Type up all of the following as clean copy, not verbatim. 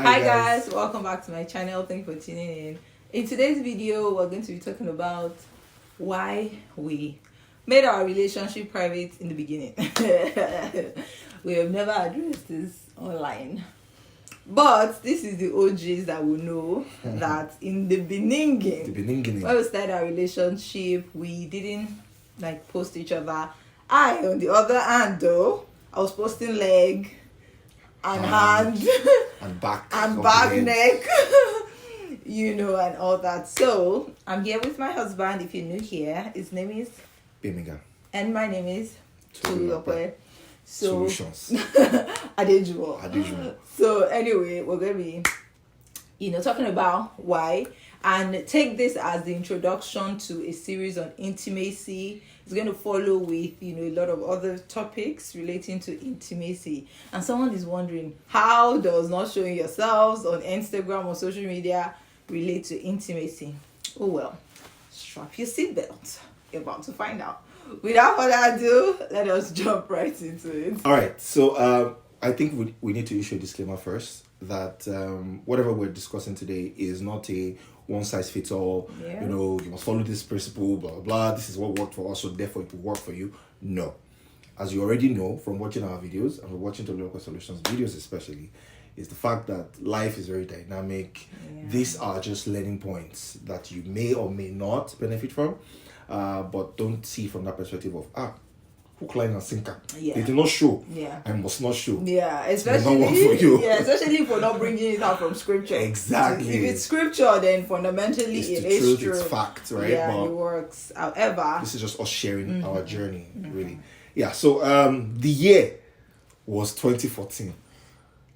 Hi guys, welcome back to my channel. Thank you for tuning in. In today's video, we're going to be talking about why we made our relationship private in the beginning. We have never addressed this online. But this is the OGs that will know that in the beginning, when we started our relationship, we didn't post each other. I, on the other hand, though, I was posting leg and hand and back and back, neck, and all that. So I'm here with my husband. If you're new here, his name is Bimiga, and my name is Tolulope. Solutions. Adejumo. So anyway, we're gonna be, talking about why, and take this as the introduction to a series on intimacy. It's going to follow with, a lot of other topics relating to intimacy. And someone is wondering, how does not showing yourselves on Instagram or social media relate to intimacy? Oh well, strap your seatbelt. You're about to find out. Without further ado, let us jump right into it. All right. So I think we need to issue a disclaimer first that whatever we're discussing today is not a one size fits all. Yeah. You must follow this principle, blah, blah, blah. This is what worked for us, so therefore it will work for you. No. As you already know from watching our videos and watching the Local Solutions videos especially, is the fact that life is very dynamic. Yeah. These are just learning points that you may or may not benefit from, but don't see from that perspective of, hook, line, and sinker. Yeah. They do not show. Yeah. I must not show. Yeah, Not work for you. especially if we're not bringing it out from scripture. Exactly. If it's scripture, then fundamentally It's it the is truth, true. it's fact, right? Yeah, But it works. However, this is just us sharing our journey, really. Yeah, so the year was 2014,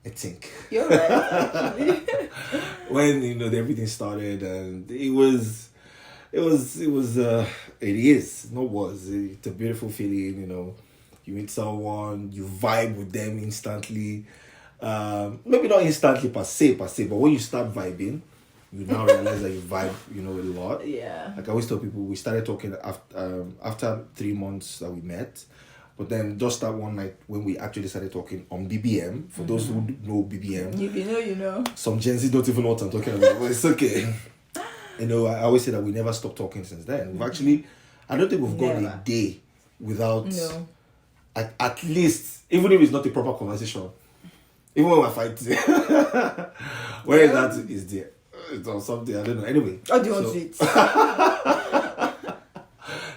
I think. you're right. Actually. When, everything started, and it is, not was. It's a beautiful feeling, you meet someone, you vibe with them instantly. Maybe not instantly per se, but when you start vibing, you now realize that you vibe, a lot. Yeah. Like I always tell people, we started talking after 3 months that we met. But then just that one night when we actually started talking on BBM, for those who know BBM, If you know, you know. some Gen Z don't even know what I'm talking about, but it's okay. I always say that we never stopped talking since then. We've actually, I don't think we've gone Never. a day without, No. at least, even if it's not a proper conversation, even when we're fighting, where that is there, it's or something, I don't know. Anyway. What do you want to eat?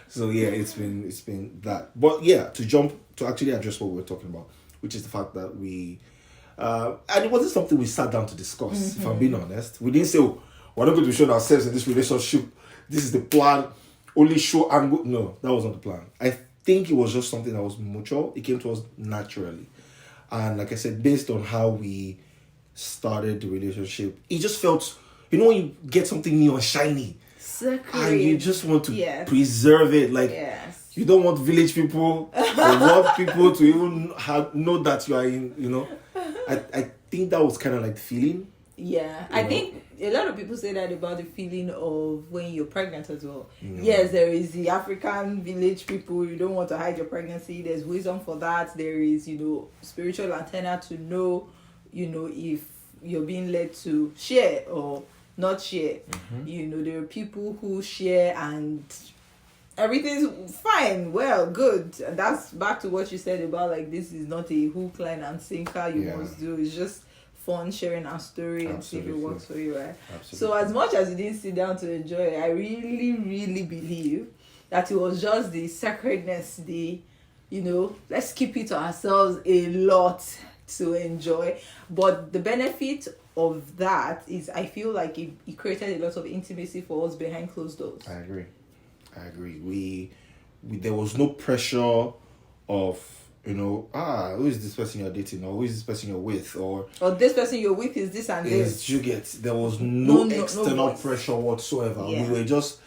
So yeah, it's been that. But yeah, to actually address what we were talking about, which is the fact that we, and it wasn't something we sat down to discuss, if I'm being honest. We didn't say, we're not going to show ourselves in this relationship. This is the plan. Only show angle. No, that was not the plan. I think it was just something that was mutual. It came to us naturally. And like I said, based on how we started the relationship, it just felt, when you get something new and shiny, and you just want to preserve it. Yes. You don't want village people or want people to even know that you are in, I think that was kind of like the feeling. Yeah, I think a lot of people say that about the feeling of when you're pregnant as well. Yes, there is the African village people, you don't want to hide your pregnancy. There's wisdom for that. There is, spiritual antenna to know, if you're being led to share or not share. There are people who share and everything's fine, well, good. And that's back to what you said about this is not a hook, line, and sinker you must do. It's just fun sharing our story and see if it works for you, right? Absolutely. So as much as we didn't sit down to enjoy it, I really, really believe that it was just the sacredness, let's keep it to ourselves a lot to enjoy. But the benefit of that is I feel like it created a lot of intimacy for us behind closed doors. I agree. We there was no pressure of, who is this person you're dating, or who is this person you're with, or this person you're with is this and this. You get, there was no external no pressure whatsoever. Yeah. We were just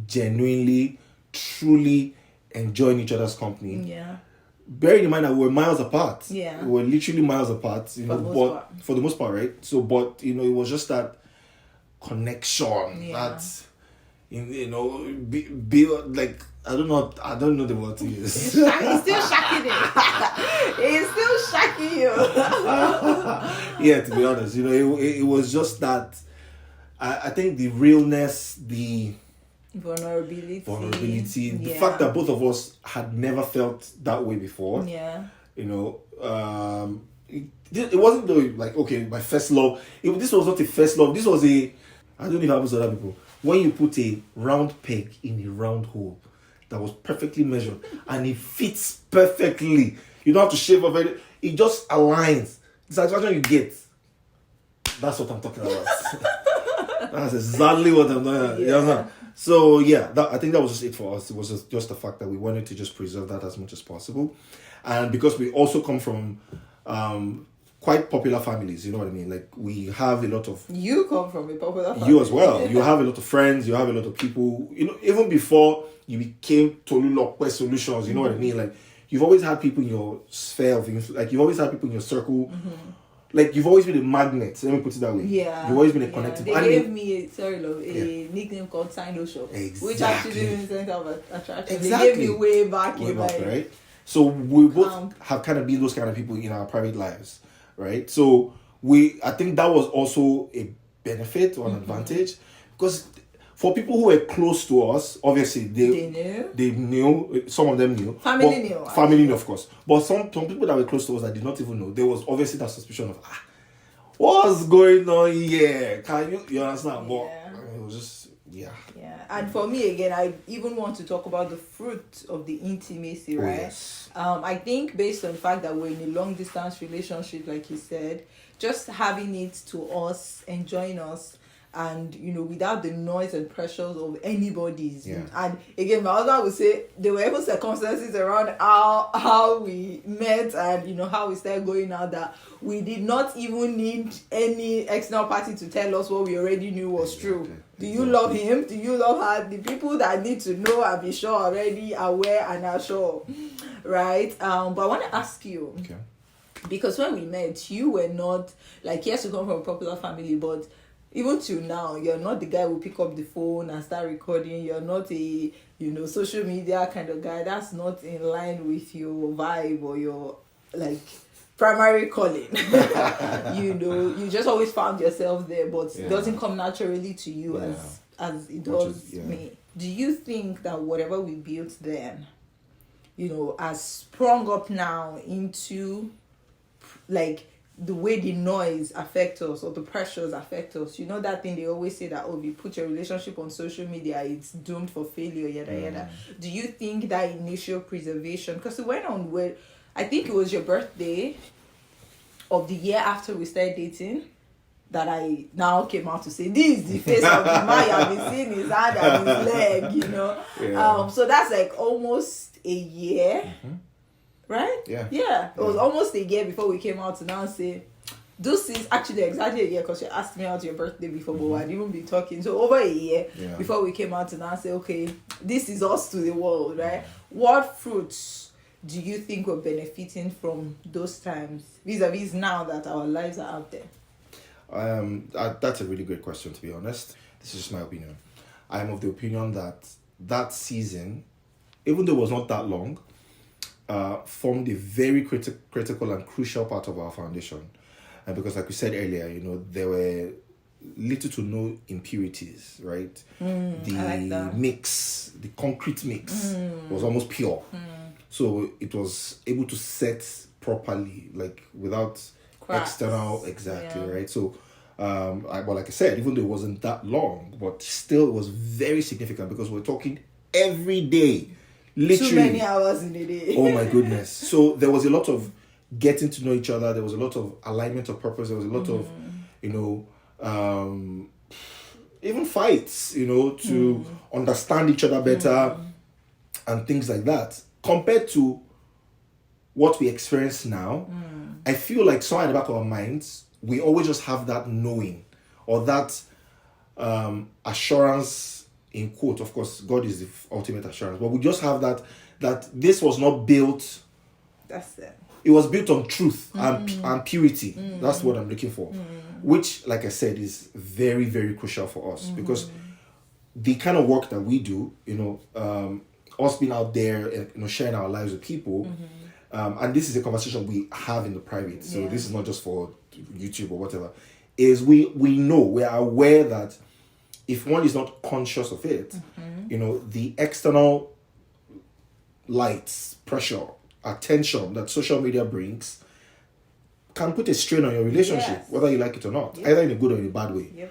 genuinely, truly enjoying each other's company. Yeah. Bearing in mind that we were miles apart. Yeah. We were literally miles apart, for the most part, right? So, but, it was just that connection, that, be like, I don't know the word to use. He's still shacking it. He's still shacking you. Yeah, to be honest, it was just that. I think the realness, the vulnerability, the fact that both of us had never felt that way before. Yeah. It wasn't though like, okay, my first love. This was not a first love. This was a. I don't know if it happens to other people. When you put a round peg in a round hole that was perfectly measured and it fits perfectly, you don't have to shave off it. It just aligns. The satisfaction you get. That's what I'm talking about. That's exactly what I'm talking about. Yeah. So yeah, I think that was just it for us. It was just the fact that we wanted to just preserve that as much as possible, and because we also come from quite popular families, you know what I mean? Like, we have a lot of... You come from a popular family. You as well. You have a lot of friends, you have a lot of people, even before you became Tolulokwe Solutions, you know what I mean? Like, you've always had people in your sphere of influence, like, you've always had people in your circle. Like, you've always been a magnet, let me put it that way. Yeah. You've always been a connective. They gave me a nickname called Sino Shop. Exactly. Which actually means center of attraction. Exactly. They gave me way back right? So we both have kind of been those kind of people in our private lives, right? So I think that was also a benefit or an advantage, because for people who were close to us, obviously they knew. Some of them knew. Family knew, of course. But some people that were close to us that did not even know, there was obviously that suspicion of what's going on here? Can you understand? But it was just yeah. And for me, again, I even want to talk about the fruit of the intimacy, right? Yes. I think based on the fact that we're in a long distance relationship, like you said, just having it to us, enjoying us, and without the noise and pressures of anybody's. And again, my husband would say there were even circumstances around how we met and how we started going out that we did not even need any external party to tell us what we already knew was true. Do you love him? Do you love her? The people that need to know and be sure already aware and are sure, right? But I want to ask you, because when we met, you were not like, yes, you come from a popular family, but even till now, you're not the guy who pick up the phone and start recording. You're not a, social media kind of guy. That's not in line with your vibe or your, primary calling. You just always found yourself there, but it doesn't come naturally to you as it does me. Do you think that whatever we built then, has sprung up now into, the way the noise affects us or the pressures affect us? That thing they always say that, if you put your relationship on social media, it's doomed for failure, yada. Do you think that initial preservation, because it went on where, I think it was your birthday of the year after we started dating, that I now came out to say, this is the face of the man. You have been seeing his hand and his leg, so that's almost a year. Right? Yeah. It was almost a year before we came out to now say, this is actually exactly a year, because you asked me out your birthday before, but I'd even been talking. So over a year before we came out to now say, okay, this is us to the world, right? What fruits do you think we're benefiting from those times vis-a-vis now that our lives are out there? That's a really great question, to be honest. This is just my opinion. I'm of the opinion that season, even though it was not that long, formed a very critical and crucial part of our foundation. And because, like we said earlier, there were little to no impurities, right? The mix, the concrete mix was almost pure. So it was able to set properly, without cracks, external, right? So, but like I said, even though it wasn't that long, but still it was very significant, because we're talking every day. Literally. Too many hours in a day. Oh my goodness. So there was a lot of getting to know each other. There was a lot of alignment of purpose. There was a lot of, even fights, to understand each other better and things like that. Compared to what we experience now, I feel like somewhere at the back of our minds, we always just have that knowing or that assurance, in quote. Of course, God is the ultimate assurance, but we just have that this was not built. That's it. It was built on truth and purity. That's what I'm looking for, which, like I said, is very, very crucial for us, because the kind of work that we do, us being out there, sharing our lives with people, and this is a conversation we have in the private. So this is not just for YouTube or whatever. Is we are aware that if one is not conscious of it, the external lights, pressure, attention that social media brings can put a strain on your relationship, whether you like it or not, either in a good or in a bad way.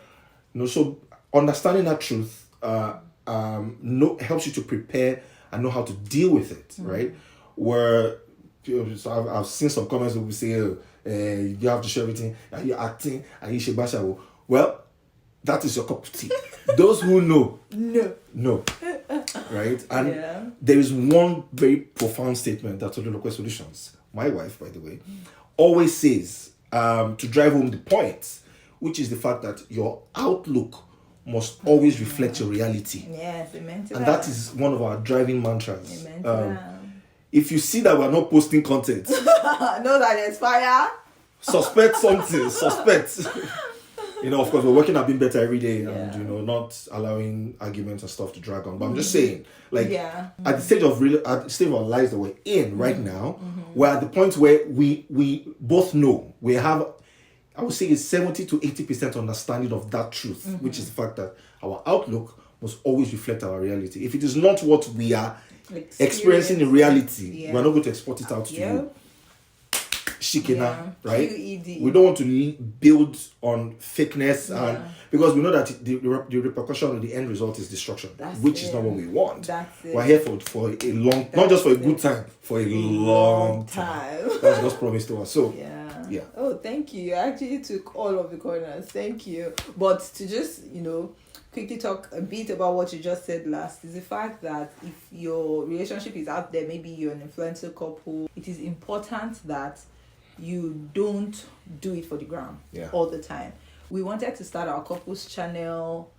So understanding that truth helps you to prepare and know how to deal with it, right? Where so I've seen some comments where we say, you have to show everything, and you're acting, and you should bash out. Well, that is your cup of tea. Those who know, no. Right? And there is one very profound statement that Tolulope Solutions, my wife, by the way, always says to drive home the point, which is the fact that your outlook must always reflect your reality. Yes, amen to and that. that is one of our driving mantras. Amen to that. If you see that we're not posting content, know that there's fire. Suspect something. Of course, we're working at being better every day, and not allowing arguments and stuff to drag on. But I'm just saying, at the stage of our lives that we're in right now, we're at the point where we both know we have, I would say, a 70 to 80% understanding of that truth, which is the fact that our outlook must always reflect our reality. If it is not what we are experiencing in reality, we're not going to export it out to you. Shikena, right? QED. We don't want to build on fakeness, and because we know that the repercussion of the end result is destruction, which is not what we want. We're here for a long, not just for a good time, for a long time. That's God's promise to us. So yeah. Oh, thank you. You actually took all of the corners. Thank you. But to just quickly talk a bit about what you just said last is the fact that if your relationship is out there, maybe you're an influencer couple, it is important that you don't do it for the gram all the time. We wanted to start our couples channel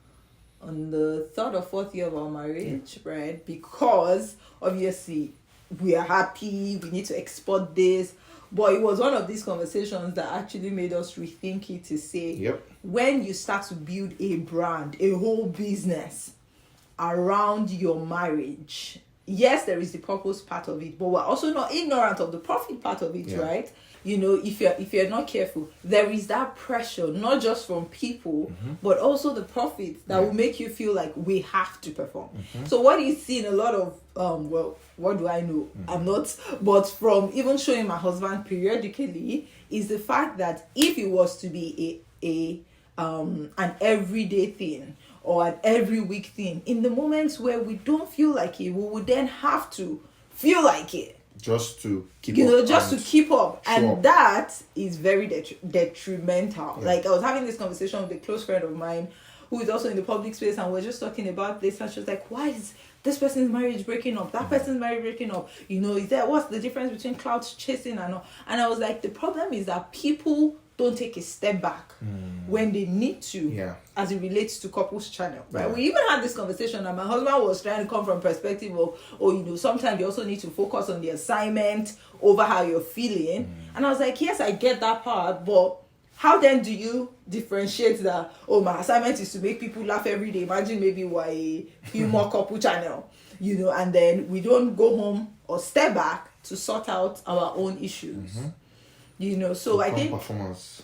on the 3rd or 4th year of our marriage, right? Because obviously we are happy, we need to export this. But it was one of these conversations that actually made us rethink it to say, when you start to build a brand, a whole business around your marriage, yes, there is the purpose part of it, but we're also not ignorant of the profit part of it, right? If you're not careful, there is that pressure, not just from people, but also the profit that will make you feel like we have to perform. So what you see in a lot of, what do I know? I'm not, but from even showing my husband periodically, is the fact that if it was to be an everyday thing or an every week thing, in the moments where we don't feel like it, we would then have to feel like it. Just to keep up. To keep up. And that is very detrimental. Like, I was having this conversation with a close friend of mine who is also in the public space, and we're just talking about this, and she was like, why is this person's marriage breaking up? That person's marriage breaking up? What's the difference between clout chasing and all? And I was like, the problem is that people don't take a step back when they need to, as it relates to couples channel, right? We even had this conversation, and my husband was trying to come from perspective of, sometimes you also need to focus on the assignment over how you're feeling. And I was like, yes, I get that part, but how then do you differentiate that, my assignment is to make people laugh every day? Imagine maybe we're a humor couple channel, and then we don't go home or step back to sort out our own issues. So I think performance.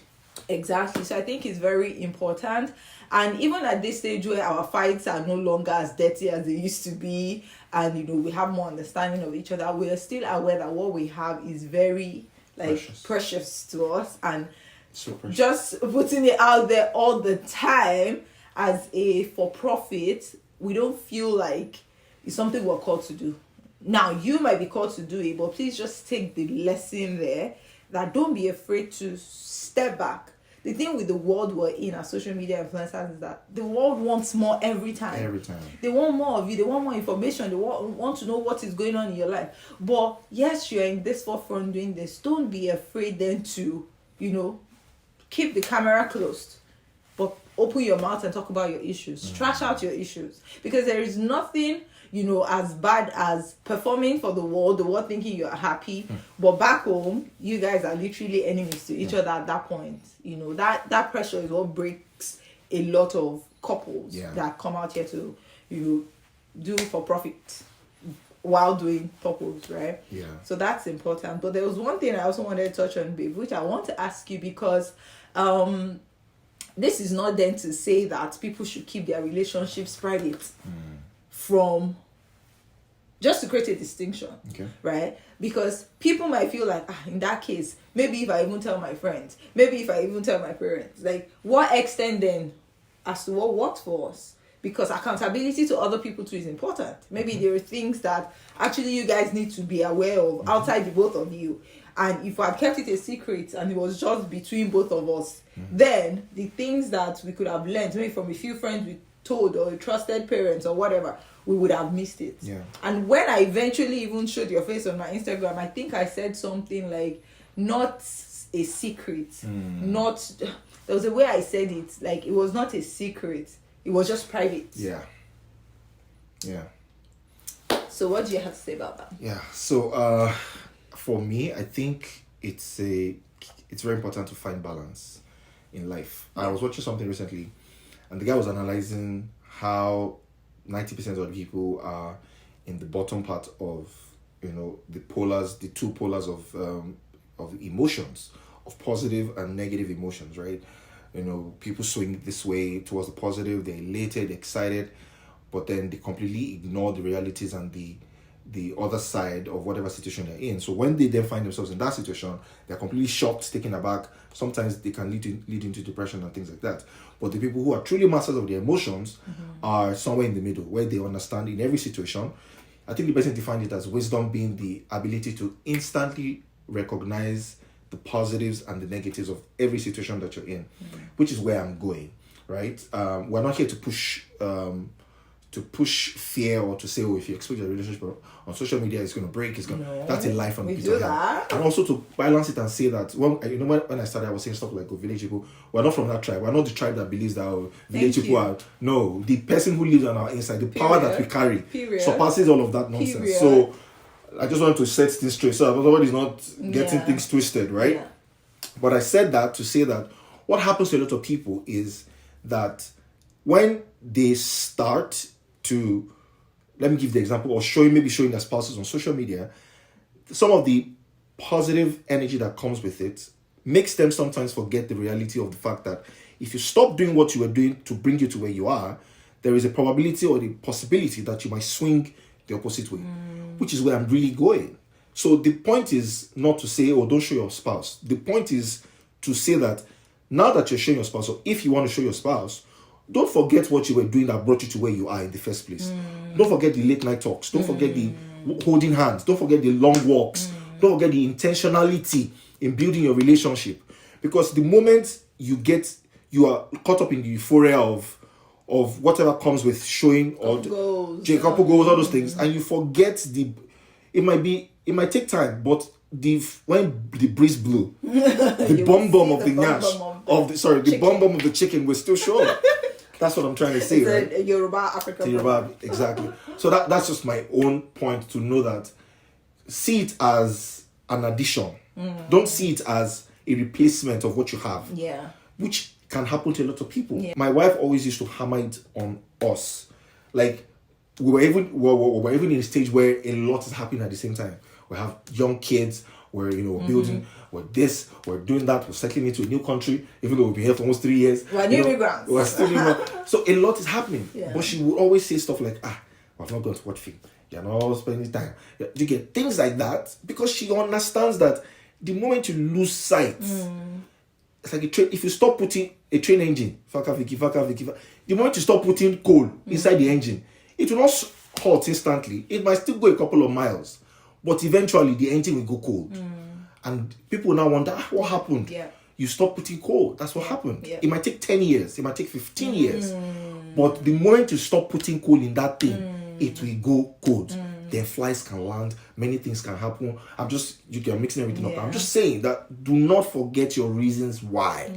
Exactly. So I think it's very important. And even at this stage where our fights are no longer as dirty as they used to be, and we have more understanding of each other, we are still aware that what we have is very precious to us, and so just putting it out there all the time as a for-profit, we don't feel like it's something we're called to do. Now, you might be called to do it, but please just take the lesson there that don't be afraid to step back. The thing with the world we're in as social media influencers is that the world wants more every time. They want more of you. They want more information. They want to know what is going on in your life. But yes, you're in this forefront doing this. Don't be afraid then to, keep the camera closed. But open your mouth and talk about your issues. Trash out your issues. Because there is nothing as bad as performing for the world thinking you're happy, but back home, you guys are literally enemies to each other at that point. That pressure is what breaks a lot of couples that come out here to, do for profit while doing purpose, right? Yeah. So that's important. But there was one thing I also wanted to touch on, babe, which I want to ask you, because this is not then to say that people should keep their relationships private from, just to create a distinction, Okay. right? Because people might feel like, in that case, maybe if I even tell my friends, maybe if I even tell my parents, like, what extent then as to what works for us? Because accountability to other people too is important. Maybe there are things that actually you guys need to be aware of outside the both of you. And if I had kept it a secret and it was just between both of us, then the things that we could have learned, maybe from a few friends we told, or trusted parents or whatever, we would have missed it. Yeah. And when I eventually even showed your face on my Instagram, I think I said something like, not a secret. Not, there was a way I said it, like, it was not a secret. It was just private. Yeah. Yeah. So what do you have to say about that? Yeah. So for me, I think it's very important to find balance in life. I was watching something recently, and the guy was analyzing how 90% of the people are in the bottom part of, the two polars of emotions, of positive and negative emotions, right? People swing this way towards the positive, they're elated, excited, but then they completely ignore the realities and the other side of whatever situation they're in. So when they then find themselves in that situation, they're completely shocked, taken aback. Sometimes they can lead into depression and things like that. But the people who are truly masters of their emotions are somewhere in the middle, where they understand in every situation. I think the best thing to find it as wisdom being the ability to instantly recognize the positives and the negatives of every situation that you're in, which is where I'm going, right? We're not here to push fear, or to say, if you expect your relationship on social media, it's going to break. That's a lie from the pit of hell. And also to balance it and say that when I started, I was saying stuff like, village people, we're not from that tribe. We're not the tribe that believes that village people are. No, the person who lives on our inside, the power that we carry, surpasses all of that nonsense. So I just wanted to set things straight, so everybody's not getting things twisted, right? Yeah. But I said that to say that what happens to a lot of people is that when they start to, let me give the example, or showing their spouses on social media, some of the positive energy that comes with it makes them sometimes forget the reality of the fact that if you stop doing what you were doing to bring you to where you are, there is a probability or the possibility that you might swing the opposite way, which is where I'm really going. So the point is not to say, don't show your spouse. The point is to say that now that you're showing your spouse, or if you want to show your spouse, don't forget what you were doing that brought you to where you are in the first place. Don't forget the late night talks. Don't forget the holding hands. Don't forget the long walks. Don't forget the intentionality in building your relationship. Because the moment you are caught up in the euphoria of whatever comes with showing, or couple goals, all those things, and you forget it might take time, but when the breeze blew, the bum of the nyash the bum of the chicken will still show up. That's what I'm trying to say, it's right? A Yoruba African. Yoruba, exactly. So that's just my own point, to know that see it as an addition. Don't see it as a replacement of what you have. Yeah. Which can happen to a lot of people. Yeah. My wife always used to hammer it on us. Like, we were even in a stage where a lot is happening at the same time. We have young kids, we're building, we're doing that, we're settling into a new country, even though we've been here for almost 3 years. We're new immigrants. We're still immigrants. So a lot is happening. Yeah. But she would always say stuff like, we've not gone to watch film. You're not spending time. You get things like that, because she understands that the moment you lose sight, it's like a train. If you stop putting a train engine, the moment you stop putting coal inside the engine, it will not halt instantly. It might still go a couple of miles, but eventually the engine will go cold. And people now wonder, what happened? Yeah. You stop putting coal. That's what happened. Yeah. It might take 10 years. It might take 15 years. But the moment you stop putting coal in that thing, it will go cold. Then flies can land. Many things can happen. You're mixing everything up. I'm just saying that do not forget your reasons why.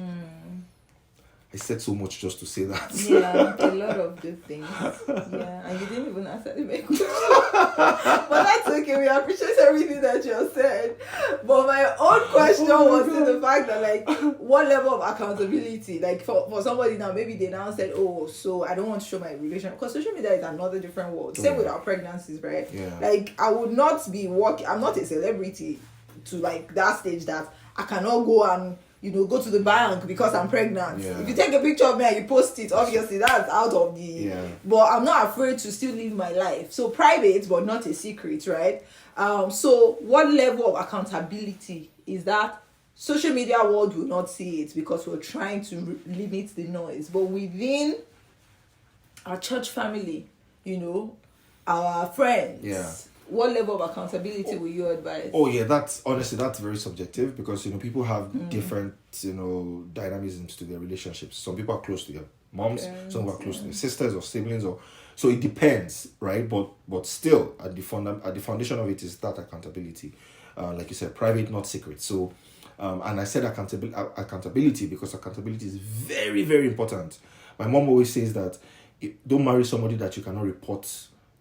I said so much just to say that. Yeah, a lot of good things. Yeah, and you didn't even answer the main question. But that's okay. We appreciate everything that you have said. But my own question was in the fact that, like, what level of accountability, like, for somebody now, maybe they now said, oh, so I don't want to show my relation, because social media is another different world. Same with our pregnancies, right? Yeah. Like, I would not be working. I'm not a celebrity to, like, that stage that I cannot go and, you know, go to the bank because I'm pregnant. Yeah. If you take a picture of me and you post it, obviously that's out of the... Yeah. But I'm not afraid to still live my life. So private, but not a secret, right? So what level of accountability is that? Social media world will not see it because we're trying to limit the noise. But within our church family, you know, our friends... Yeah. What level of accountability will you advise? Oh yeah, that's very subjective, because, you know, people have different, you know, dynamisms to their relationships. Some people are close to their moms, some are close to their sisters or siblings, or so it depends, right? But still, at the foundation of it is that accountability, like you said, private, not secret. So, and I said accountability because accountability is very, very important. My mom always says that don't marry somebody that you cannot report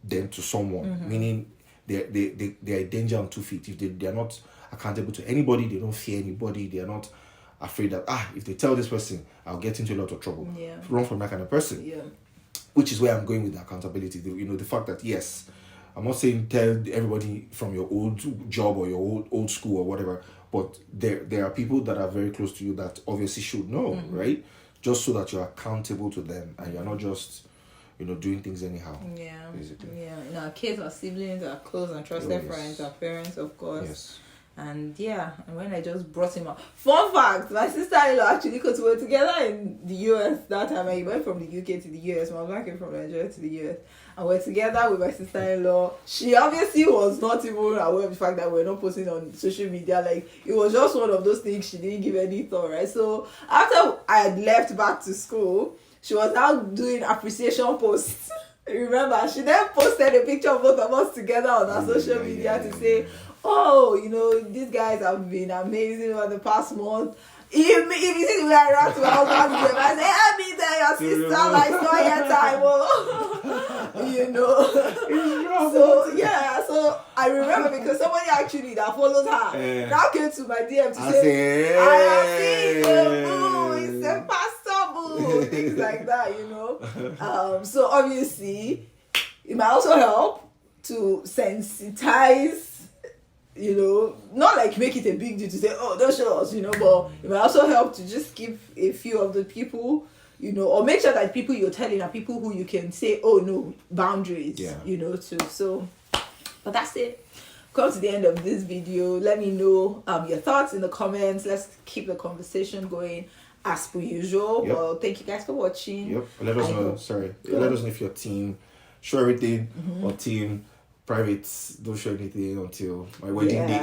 them to someone, meaning they are in danger on 2 feet. If they are not accountable to anybody, they don't fear anybody, they are not afraid that if they tell this person, I'll get into a lot of trouble. Yeah. Run from that kind of person. Yeah. Which is where I'm going with the accountability. The fact that, yes, I'm not saying tell everybody from your old job or your old school or whatever, but there are people that are very close to you that obviously should know, right? Just so that you're accountable to them and you're not just, you know, doing things anyhow. Yeah. Basically. Yeah. In our kids, our siblings, our close and trusted friends, our parents, of course. Yes. And and when I just brought him out. Fun fact, my sister-in-law actually, because we were together in the US that time. I went from the UK to the US. My husband came from Nigeria to the US. And we're together with my sister-in-law. She obviously was not even aware of the fact that we're not posting on social media. Like, it was just one of those things she didn't give any thought, right? So after I had left back to school, she was now doing appreciation posts. Remember, she then posted a picture of both of us together on our social media to say, oh, you know, these guys have been amazing over the past month. If you see the way I ran to my husband's game, I say, help me tell your sister, like, it's not yet time, oh. You know. So I remember because somebody actually that follows her now came to my DM to say, I have seen the boo, it's a pastor boo, things like that, you know. So obviously, it might also help to sensitize, you know, not like make it a big deal to say, oh, don't show us, you know, but it might also help to just keep a few of the people, you know, or make sure that people you're telling are people who you can say, oh no, boundaries, you know, too. So, but that's it. Come to the end of this video. Let me know your thoughts in the comments. Let's keep the conversation going as per usual. Yep. Well, thank you guys for watching. Let us know. Let us know if your team show everything or team private, don't show anything until my wedding day.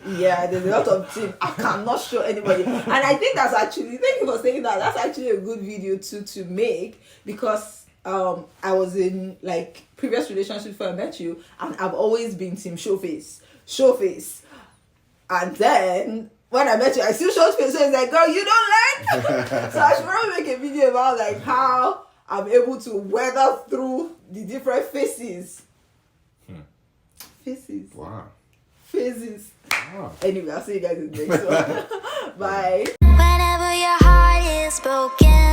Yeah, there's a lot of team. I cannot show anybody. And I think that's actually, thank you for saying that. That's actually a good video to make, because I was in like previous relationships before I met you, and I've always been team show face. And then when I met you, I still showed face. So it's like, girl, you don't learn. So I should probably make a video about like how I'm able to weather through the different faces. Faces. Wow. Faces. Wow. Anyway, I'll see you guys in the next one. Bye. Whenever your heart is broken.